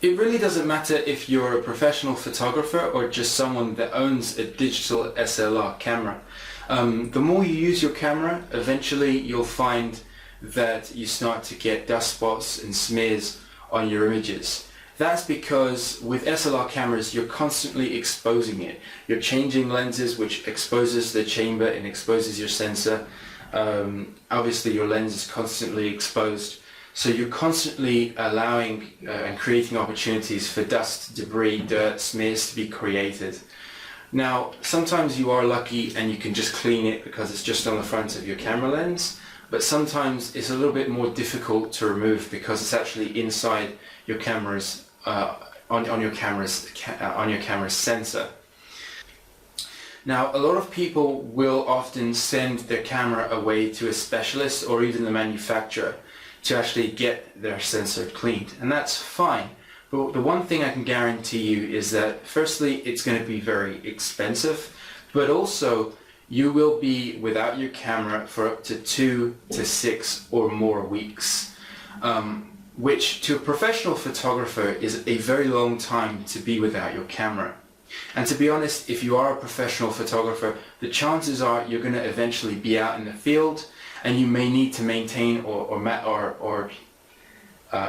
It really doesn't matter if you're a professional photographer or just someone that owns a digital SLR camera. The more you use your camera, eventually you'll find that you start to get dust spots and smears on your images. That's because with SLR cameras you're constantly exposing it. You're changing lenses, which exposes the chamber and exposes your sensor. Obviously your lens is constantly exposed, so you're constantly allowing and creating opportunities for dust, debris, dirt, smears to be created. Now sometimes you are lucky and you can just clean it because it's just on the front of your camera lens, but sometimes it's a little bit more difficult to remove because it's actually inside your camera's on your camera's sensor. Now, a lot of people will often send their camera away to a specialist or even the manufacturer to actually get their sensor cleaned, and that's fine. But the one thing I can guarantee you is that firstly, it's going to be very expensive, but also you will be without your camera for up to 2 to 6 or more weeks, which to a professional photographer is a very long time to be without your camera. And to be honest, if you are a professional photographer, the chances are you're going to eventually be out in the field and you may need to maintain or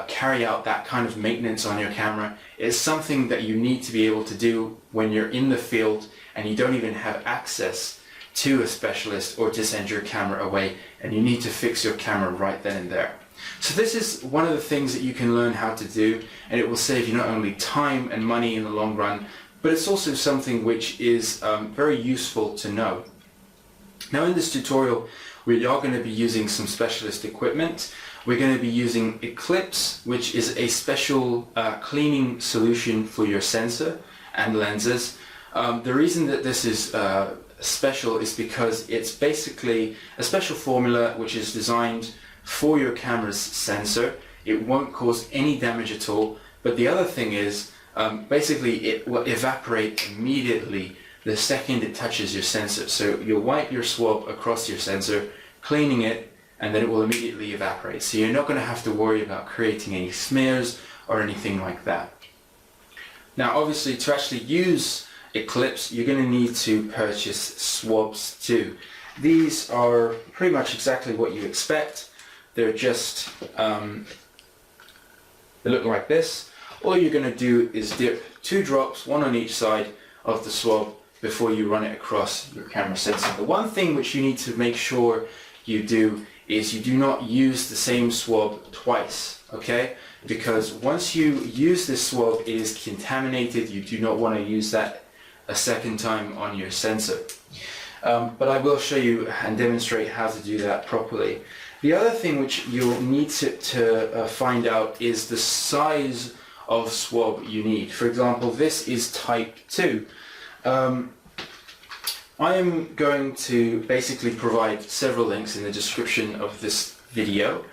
carry out that kind of maintenance on your camera. It's something that you need to be able to do when you're in the field and you don't even have access to a specialist or to send your camera away, and you need to fix your camera right then and there. So this is one of the things that you can learn how to do, and it will save you not only time and money in the long run, but it's also something which is very useful to know. Now in this tutorial we are going to be using some specialist equipment. We're going to be using Eclipse, which is a special cleaning solution for your sensor and lenses. The reason that this is special is because it's basically a special formula which is designed for your camera's sensor. It won't cause any damage at all, but the other thing is basically it will evaporate immediately the second it touches your sensor. So you'll wipe your swab across your sensor, cleaning it, and then it will immediately evaporate. So you're not going to have to worry about creating any smears or anything like that. Now obviously to actually use Eclipse you're going to need to purchase swabs too. These are pretty much exactly what you expect. They're just, they look like this. All you're going to do is dip 2 drops, 1 on each side of the swab before you run it across your camera sensor. The one thing which you need to make sure you do is you do not use the same swab twice, okay? Because once you use this swab, it is contaminated. You do not want to use that a second time on your sensor. But I will show you and demonstrate how to do that properly. The other thing which you'll need to find out is the size of swab you need. For example, this is type 2. I am going to basically provide several links in the description of this video,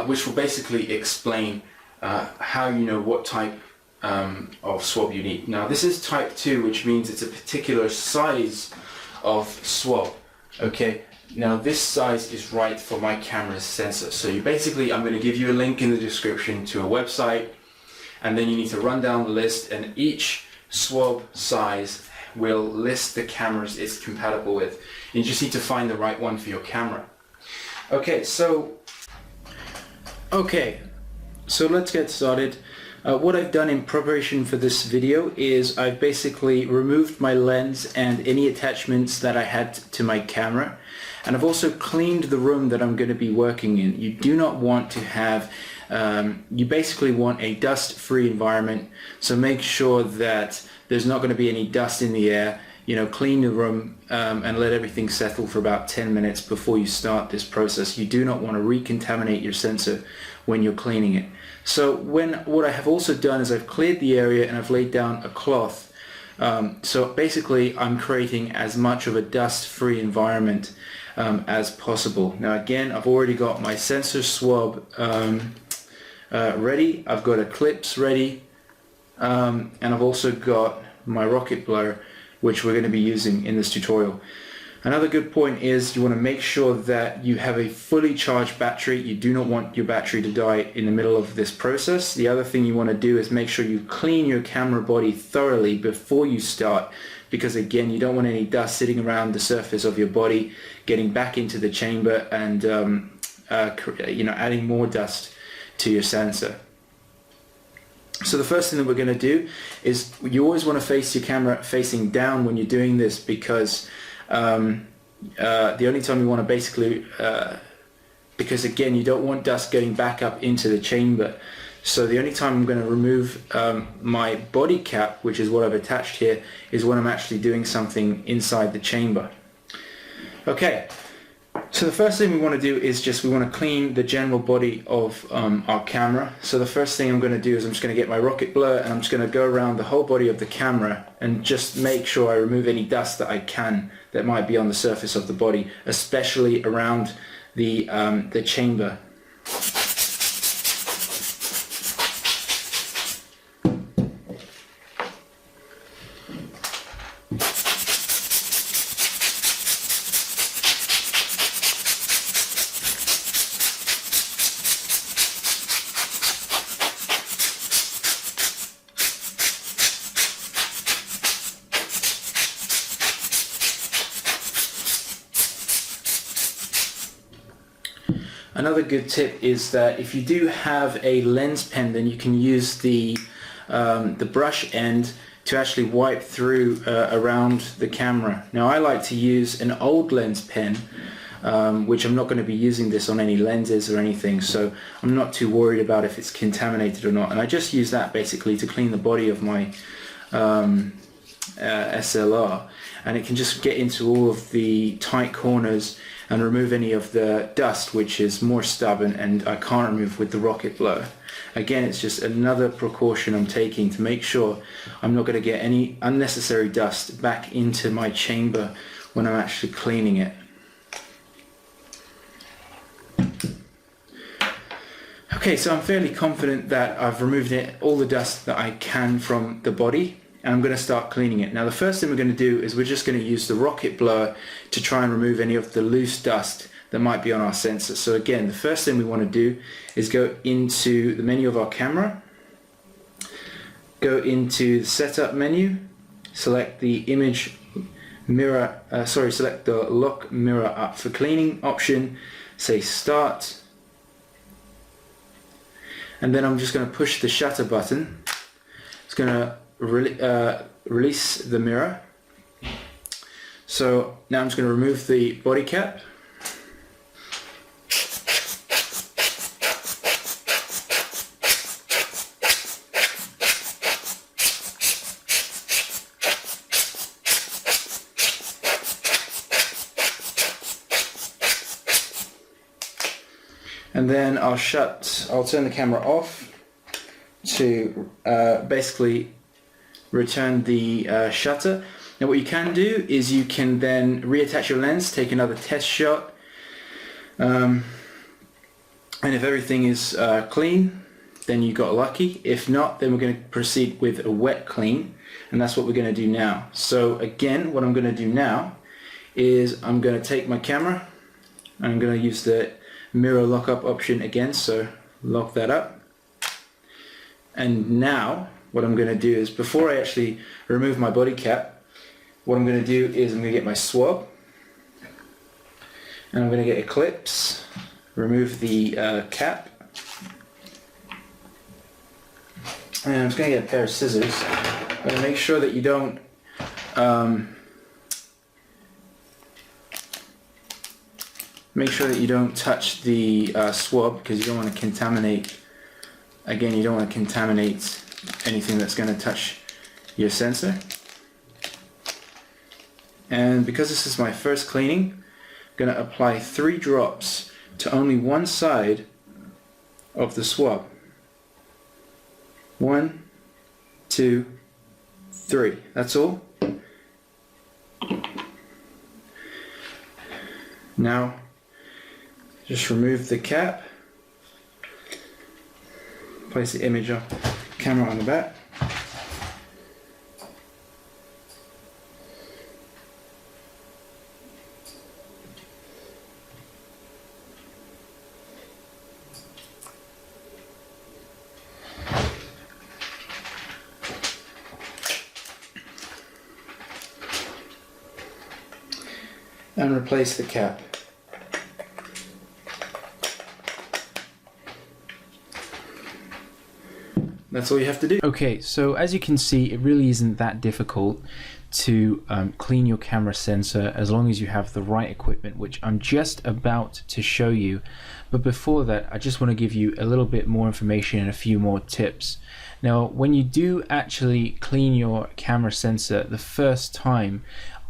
which will basically explain how you know what type of swab you need. Now this is type 2, which means it's a particular size of swab. Okay, now this size is right for my camera's sensor. So you basically, I'm going to give you a link in the description to a website, and then you need to run down the list, and each swab size will list the cameras it's compatible with. You just need to find the right one for your camera. Okay, so let's get started. What I've done in preparation for this video is I've basically removed my lens and any attachments that I had to my camera, and I've also cleaned the room that I'm going to be working in. You do not want to have, you basically want a dust-free environment, so make sure that there's not going to be any dust in the air. You know, clean the room and let everything settle for about 10 minutes before you start this process. You do not want to recontaminate your sensor when you're cleaning it. So what I have also done is I've cleared the area and I've laid down a cloth. So basically I'm creating as much of a dust-free environment as possible. Now again, I've already got my sensor swab ready. I've got Eclipse ready, and I've also got my rocket blur, which we're going to be using in this tutorial. Another good point is you want to make sure that you have a fully charged battery. You do not want your battery to die in the middle of this process. The other thing you want to do is make sure you clean your camera body thoroughly before you start, because again, you don't want any dust sitting around the surface of your body, getting back into the chamber and adding more dust to your sensor. So the first thing that we're going to do is you always want to face your camera facing down when you're doing this, because the only time you want to basically, because again you don't want dust getting back up into the chamber. So the only time I'm going to remove my body cap, which is what I've attached here, is when I'm actually doing something inside the chamber. Okay, so the first thing we want to do is we want to clean the general body of our camera. So the first thing I'm going to do is I'm just going to get my rocket blur and I'm just going to go around the whole body of the camera and just make sure I remove any dust that I can that might be on the surface of the body, especially around the chamber. Another good tip is that if you do have a lens pen, then you can use the brush end to actually wipe through around the camera. Now I like to use an old lens pen, which I'm not going to be using this on any lenses or anything, so I'm not too worried about if it's contaminated or not. And I just use that basically to clean the body of my SLR, and it can just get into all of the tight corners and remove any of the dust which is more stubborn and I can't remove with the rocket blower. Again, it's just another precaution I'm taking to make sure I'm not going to get any unnecessary dust back into my chamber when I'm actually cleaning it. Okay, so I'm fairly confident that I've removed all the dust that I can from the body, and I'm going to start cleaning it. Now the first thing we're going to do is we're just going to use the rocket blower to try and remove any of the loose dust that might be on our sensor. So again, the first thing we want to do is go into the menu of our camera, go into the setup menu, select the image mirror, select the lock mirror up for cleaning option, say start, and then I'm just going to push the shutter button. It's going to release the mirror. So now I'm just going to remove the body cap. And then I'll turn the camera off to basically return the shutter. Now what you can do is you can then reattach your lens, take another test shot, and if everything is clean, then you got lucky. If not, then we're going to proceed with a wet clean, and that's what we're going to do now. So again, what I'm going to do now is I'm going to take my camera and I'm going to use the mirror lockup option again, so lock that up. And now what I'm going to do is, before I actually remove my body cap, what I'm going to do is I'm going to get my swab and I'm going to get Eclipse, remove the cap, and I'm just going to get a pair of scissors. I'm going to make sure that you don't touch the swab, because you don't want to contaminate. Again, you don't want to contaminate anything that's going to touch your sensor. And because this is my first cleaning, I'm going to apply 3 drops to only one side of the swab. 1, 2, 3. That's all. Now, just remove the cap. Place the image of camera on the back. and replace the cap. That's all you have to do. Okay, so as you can see, it really isn't that difficult to clean your camera sensor as long as you have the right equipment, which I'm just about to show you. But before that, I just want to give you a little bit more information and a few more tips. Now, when you do actually clean your camera sensor the first time,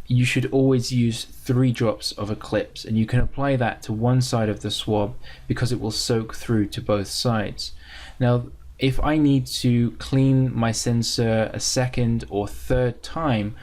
you should always use 3 drops of Eclipse, and you can apply that to one side of the swab because it will soak through to both sides. Now, if I need to clean my sensor a second or third time,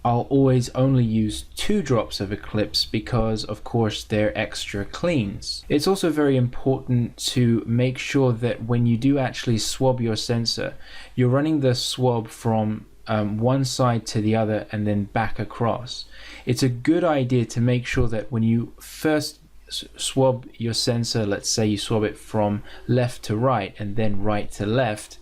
I'll always only use 2 drops of Eclipse because, of course, they're extra cleans. It's also very important to make sure that when you do actually swab your sensor, you're running the swab from one side to the other and then back across. It's a good idea to make sure that when you first swab your sensor, let's say you swab it from left to right and then right to left,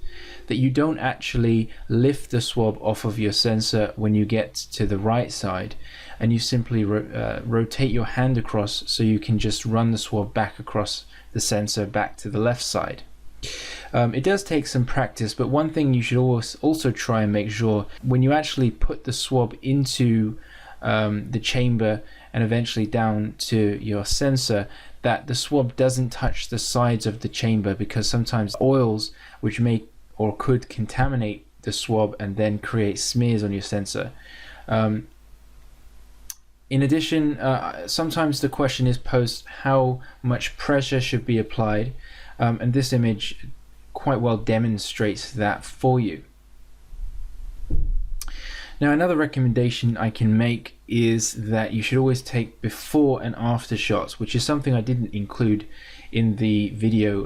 that you don't actually lift the swab off of your sensor when you get to the right side, and you simply rotate your hand across so you can just run the swab back across the sensor back to the left side. It does take some practice, but one thing you should also try and make sure when you actually put the swab into the chamber and eventually down to your sensor, that the swab doesn't touch the sides of the chamber, because sometimes oils which may or could contaminate the swab and then create smears on your sensor. In addition, sometimes the question is posed how much pressure should be applied, and this image quite well demonstrates that for you. Now, another recommendation I can make is that you should always take before and after shots, which is something I didn't include in the video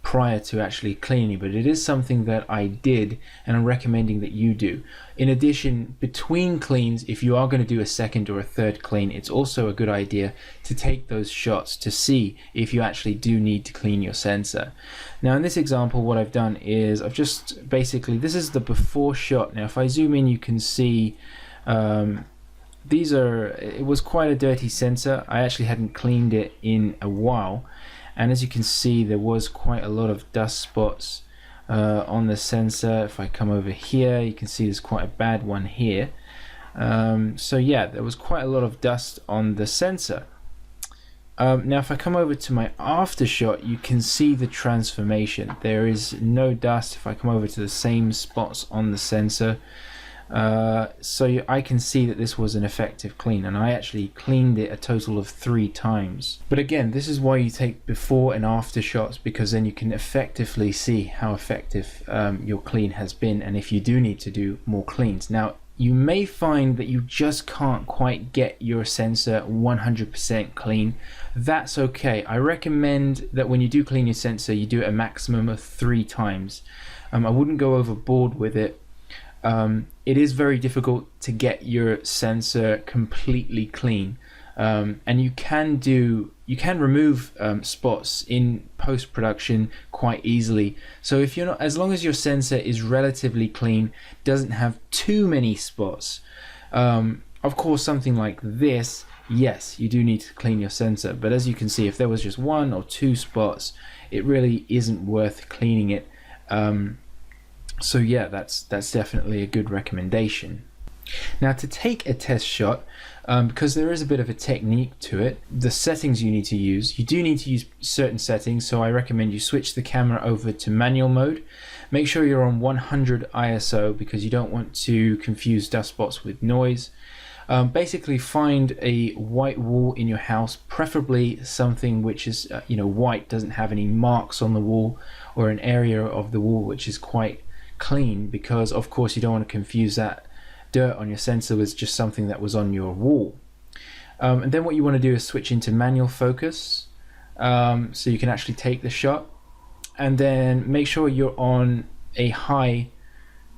prior to actually cleaning, but it is something that I did and I'm recommending that you do. In addition, between cleans, if you are going to do a second or a third clean, it's also a good idea to take those shots to see if you actually do need to clean your sensor. Now, in this example, what I've done is I've just basically, this is the before shot. Now, if I zoom in, you can see it was quite a dirty sensor. I actually hadn't cleaned it in a while, and as you can see, there was quite a lot of dust spots on the sensor. If I come over here, you can see there's quite a bad one here. So yeah, there was quite a lot of dust on the sensor. Now if I come over to my after shot, you can see the transformation. There is no dust. If I come over to the same spots on the sensor, I can see that this was an effective clean, and I actually cleaned it a total of 3 times. But again, this is why you take before and after shots, because then you can effectively see how effective your clean has been, and if you do need to do more cleans. Now, you may find that you just can't quite get your sensor 100% clean. That's okay. I recommend that when you do clean your sensor, you do it a maximum of 3 times. I wouldn't go overboard with it. It is very difficult to get your sensor completely clean, and you can remove spots in post-production quite easily. So if you're not, as long as your sensor is relatively clean, doesn't have too many spots, of course something like this, yes, you do need to clean your sensor, but as you can see, if there was just 1 or 2 spots, it really isn't worth cleaning it. So yeah, that's definitely a good recommendation. Now, to take a test shot, because there is a bit of a technique to it, the settings you need to use, you do need to use certain settings, so I recommend you switch the camera over to manual mode. Make sure you're on 100 ISO because you don't want to confuse dust spots with noise. Basically find a white wall in your house, preferably something which is white, doesn't have any marks on the wall, or an area of the wall which is quite clean, because of course you don't want to confuse that dirt on your sensor with just something that was on your wall. And then what you want to do is switch into manual focus, so you can actually take the shot, and then make sure you're on a high,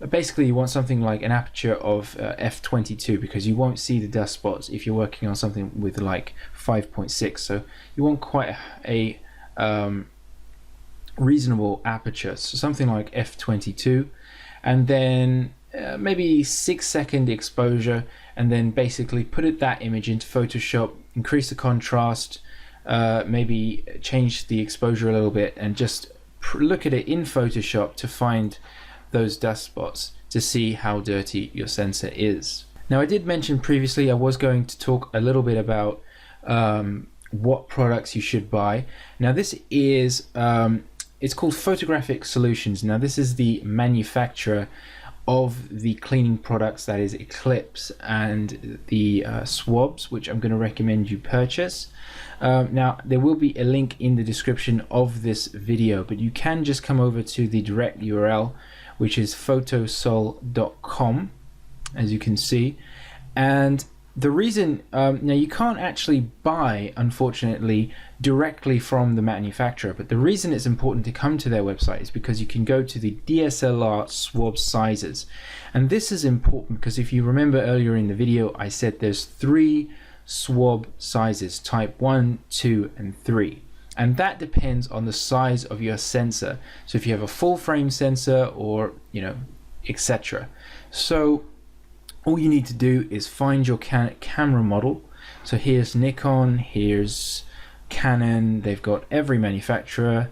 basically you want something like an aperture of f22, because you won't see the dust spots if you're working on something with like 5.6, so you want quite a reasonable aperture, so something like f22. And then maybe 6-second exposure, and then basically put that image into Photoshop, increase the contrast, maybe change the exposure a little bit, and just look at it in Photoshop to find those dust spots to see how dirty your sensor is. Now, I did mention previously I was going to talk a little bit about what products you should buy. Now, this is it's called Photographic Solutions. Now, this is the manufacturer of the cleaning products, that is Eclipse and the Swabs, which I'm going to recommend you purchase. Now, there will be a link in the description of this video, but you can just come over to the direct URL, which is photosol.com, as you can see. And the reason, now you can't actually buy, unfortunately, directly from the manufacturer, but the reason it's important to come to their website is because you can go to the DSLR swab sizes. And this is important because if you remember earlier in the video, I said there's 3 swab sizes, type 1, 2, and 3. And that depends on the size of your sensor. So if you have a full frame sensor or, etc. So all you need to do is find your camera model. So here's Nikon, here's Canon, they've got every manufacturer,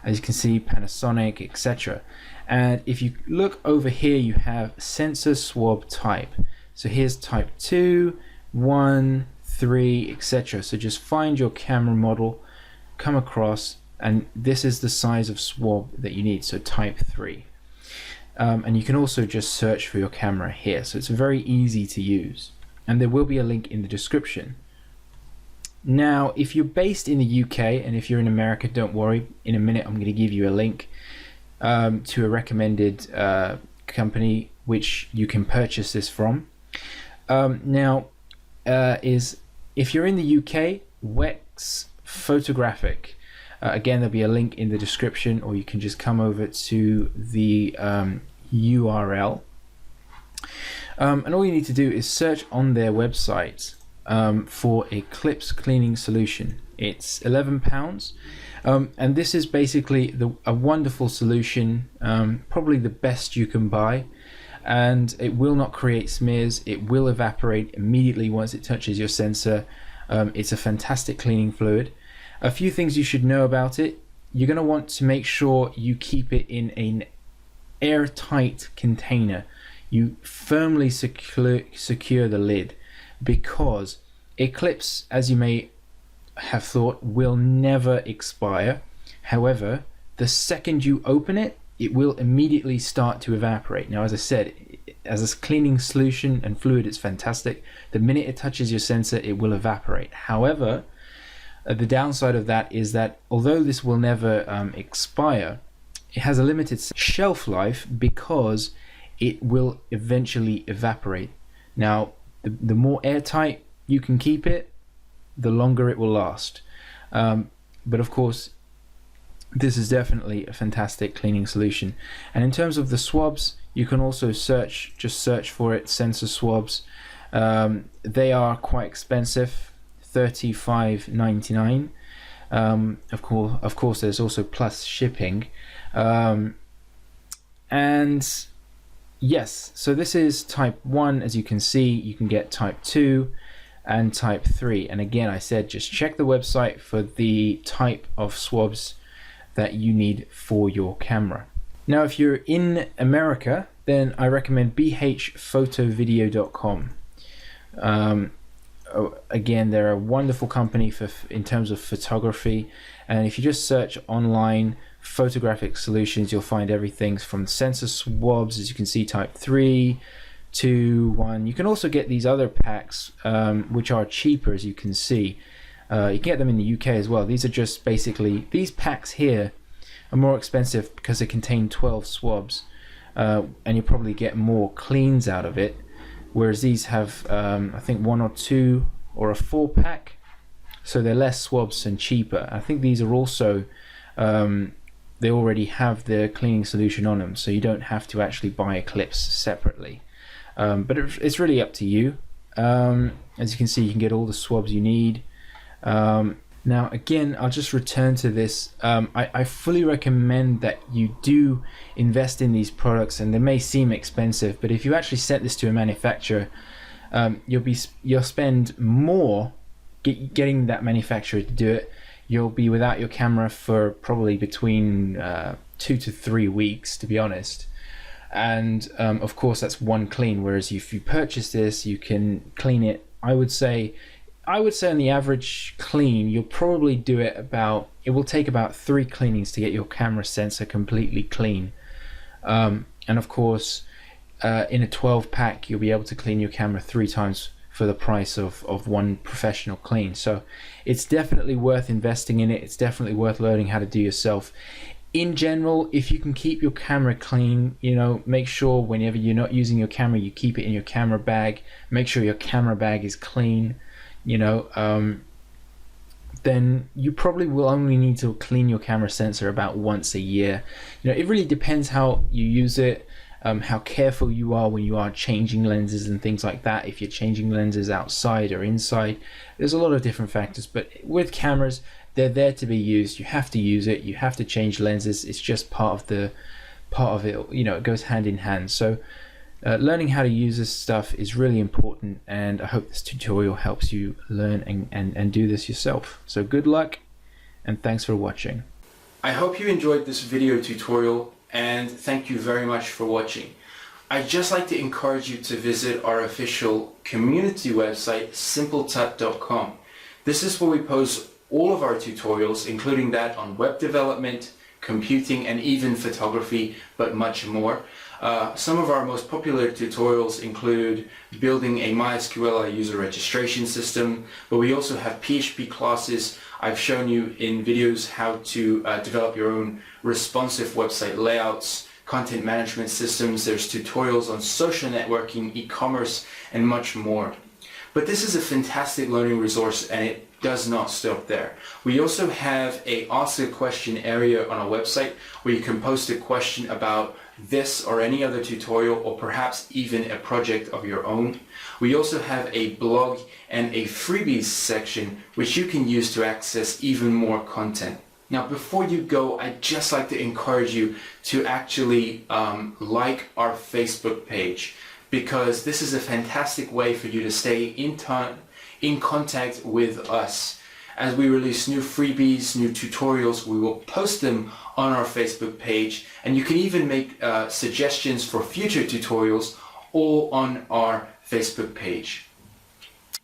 as you can see, Panasonic, etc. And if you look over here, you have sensor swab type. So here's type 2, 1, 3, etc. So just find your camera model, come across, and this is the size of swab that you need, so type 3. And you can also just search for your camera here, so it's very easy to use, and there will be a link in the description. Now, if you're based in the UK, and if you're in America, don't worry, in a minute I'm going to give you a link to a recommended company which you can purchase this from. If you're in the UK, Wex Photographic. Again, there'll be a link in the description, or you can just come over to the URL. And all you need to do is search on their website for Eclipse cleaning solution. It's £11, and this is basically a wonderful solution, probably the best you can buy, and it will not create smears. It will evaporate immediately once it touches your sensor. It's a fantastic cleaning fluid. A few things you should know about it. You're going to want to make sure you keep it in an airtight container. You firmly secure the lid, because Eclipse, as you may have thought, will never expire. However, the second you open it, it will immediately start to evaporate. Now, as I said, as a cleaning solution and fluid, it's fantastic. The minute it touches your sensor, it will evaporate. However, the downside of that is that although this will never expire, it has a limited shelf life because it will eventually evaporate. Now, the more airtight you can keep it, the longer it will last. But of course, this is definitely a fantastic cleaning solution. And in terms of the swabs, you can also just search for it, sensor swabs. They are quite expensive. $35.99. Of course, there's also plus shipping. And yes, so this is type 1. As you can see, you can get type 2 and type 3. And again, I said just check the website for the type of swabs that you need for your camera. Now, if you're in America, then I recommend bhphotovideo.com. Again, they're a wonderful company in terms of photography, and if you just search online photographic solutions, you'll find everything from sensor swabs, as you can see, type 3, 2, 1. You can also get these other packs which are cheaper, as you can see. You can get them in the UK as well. These are just basically, these packs here are more expensive because they contain 12 swabs, and you probably get more cleans out of it. Whereas these have, I think, 1 or 2 or a 4-pack, so they're less swabs and cheaper. I think these are also, they already have the cleaning solution on them, so you don't have to actually buy Eclipse separately. But it's really up to you. As you can see, you can get all the swabs you need. Now, again, I'll just return to this. I fully recommend that you do invest in these products, and they may seem expensive, but if you actually set this to a manufacturer, you'll spend more getting that manufacturer to do it. You'll be without your camera for probably between 2 to 3 weeks, to be honest. And of course, that's one clean. Whereas if you purchase this, you can clean it. I would say on the average clean, you'll probably do it it will take about 3 cleanings to get your camera sensor completely clean. And of course, in a 12 pack, you'll be able to clean your camera 3 times for the price of one professional clean. So it's definitely worth investing in it. It's definitely worth learning how to do yourself. In general, if you can keep your camera clean, make sure whenever you're not using your camera, you keep it in your camera bag. Make sure your camera bag is clean, then you probably will only need to clean your camera sensor about once a year. It really depends how you use it, how careful you are when you are changing lenses and things like that. If you're changing lenses outside or inside, there's a lot of different factors. But with cameras, they're there to be used. You have to use it. You have to change lenses. It's just part of it. It goes hand in hand. So learning how to use this stuff is really important, and I hope this tutorial helps you learn and do this yourself. So good luck, and thanks for watching. I hope you enjoyed this video tutorial, and thank you very much for watching. I'd just like to encourage you to visit our official community website, simpletut.com. This is where we post all of our tutorials, including that on web development, computing, and even photography, but much more. Some of our most popular tutorials include building a MySQL user registration system, but we also have PHP classes. I've shown you in videos how to develop your own responsive website layouts, content management systems. There's tutorials on social networking, e-commerce, and much more. But this is a fantastic learning resource, and it does not stop there. We also have a Ask a Question area on our website where you can post a question about this or any other tutorial, or perhaps even a project of your own. We also have a blog and a freebies section which you can use to access even more content. Now, before you go, I'd just like to encourage you to actually like our Facebook page, because this is a fantastic way for you to stay in contact with us. As we release new freebies, new tutorials, we will post them on our Facebook page, and you can even make suggestions for future tutorials all on our Facebook page.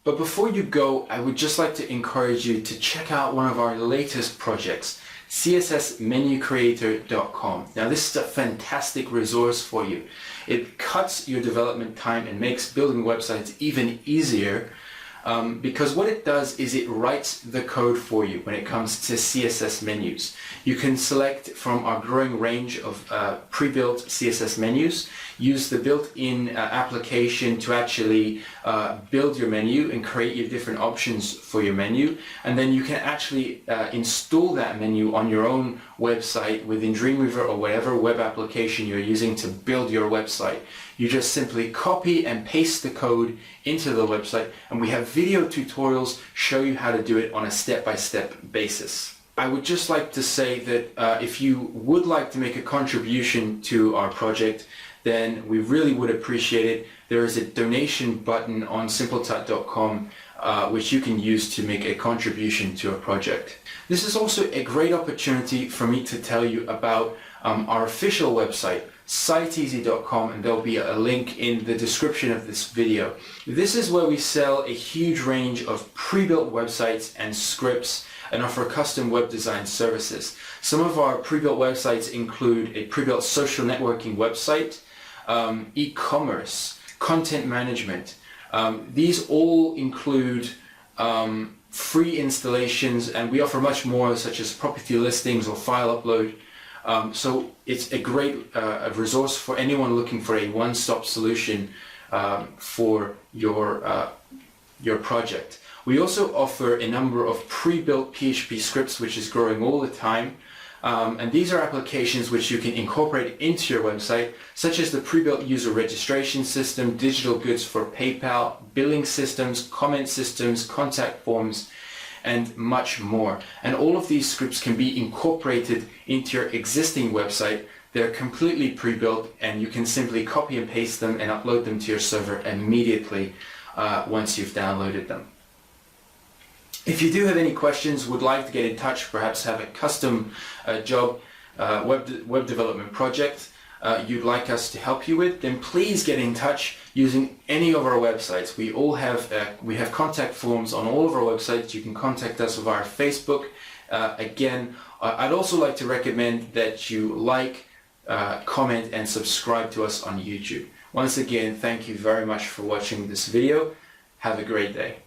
But before you go, I would just like to encourage you to check out one of our latest projects, cssmenucreator.com. Now, this is a fantastic resource for you. It cuts your development time and makes building websites even easier, because what it does is it writes the code for you when it comes to CSS menus. You can select from our growing range of pre-built CSS menus, use the built-in application to actually build your menu and create your different options for your menu, and then you can actually install that menu on your own website within Dreamweaver or whatever web application you're using to build your website. You just simply copy and paste the code into the website, and we have video tutorials show you how to do it on a step-by-step basis. I would just like to say that if you would like to make a contribution to our project, then we really would appreciate it. There is a donation button on simpletut.com which you can use to make a contribution to a project. This is also a great opportunity for me to tell you about our official website, siteeasy.com, and there'll be a link in the description of this video. This is where we sell a huge range of pre-built websites and scripts and offer custom web design services. Some of our pre-built websites include a pre-built social networking website, e-commerce, content management. These all include free installations, and we offer much more, such as property listings or file upload. So it's a great resource for anyone looking for a one-stop solution for your project. We also offer a number of pre-built PHP scripts, which is growing all the time. And these are applications which you can incorporate into your website, such as the pre-built user registration system, digital goods for PayPal, billing systems, comment systems, contact forms, and much more. And all of these scripts can be incorporated into your existing website. They're completely pre-built, and you can simply copy and paste them and upload them to your server immediately once you've downloaded them. If you do have any questions, would like to get in touch, perhaps have a custom job, web development project you'd like us to help you with, then please get in touch using any of our websites. We have contact forms on all of our websites. You can contact us via Facebook. Again, I'd also like to recommend that you like, comment and subscribe to us on YouTube. Once again, thank you very much for watching this video. Have a great day.